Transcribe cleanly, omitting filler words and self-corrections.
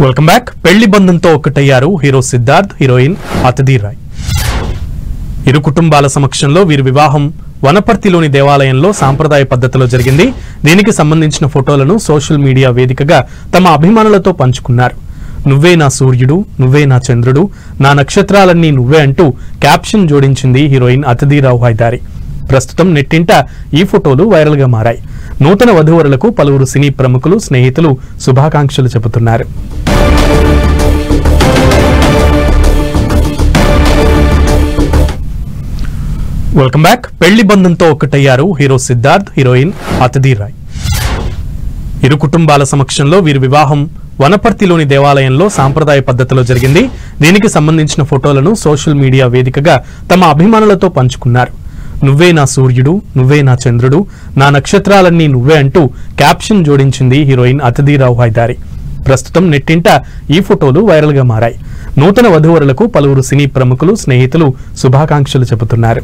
Welcome back. పెళ్లి బంధంతో ఒక్కటయ్యారు hero Siddharth, heroine అతిథి రాయ్. ఇరు కుటుంబాల సమక్షంలో వీరి వివాహం వనపర్తిలోని దేవాలయంలో సాంప్రదాయ పద్ధతిలో జరిగింది. దీనికి సంబంధించిన ఫోటోలను సోషల్ మీడియా వేదికగా తమ అభిమానులతో పంచుకున్నారు. నువ్వే నా సూర్యుడు, నువ్వే నా చంద్రుడు, నా నక్షత్రాలన్నీ నువ్వే అంటూ క్యాప్షన్ జోడించింది హీరోయిన్ అతిథి రాయ్. ప్రస్తుతం నెట్టింట ఈ ఫోటోలు వైరల్ గా మారాయి. నూతన వధూవరులకు పలువురు సినీ ప్రముఖులు, స్నేహితులు శుభాకాంక్షలు చెబుతున్నారు. Welcome back. పెళ్లి బంధంతో ఒక్కటయ్యారు హీరో సిద్ధార్థ్, హీరోయిన్ అతిథి రాయ్. ఇరు కుటుంబాల సమక్షంలో వీరి వివాహం వనపర్తిలోని దేవాలయంలో సాంప్రదాయ పద్ధతిలో జరిగింది. దీనికి సంబంధించిన ఫోటోలను సోషల్ మీడియా వేదికగా తమ అభిమానులతో పంచుకున్నారు. నువ్వే నా సూర్యుడు, నువ్వే నా చంద్రుడు, నా నక్షత్రాలన్నీ నువ్వే అంటూ క్యాప్షన్ జోడించింది హీరోయిన్ అతిథి రాయ్. ప్రస్తుతం నెట్టింట ఈ ఫోటోలు వైరల్ గా మారాయి. నూతన వధూవరులకు పలువురు సినీ ప్రముఖులు, స్నేహితులు శుభాకాంక్షలు చెబుతున్నారు.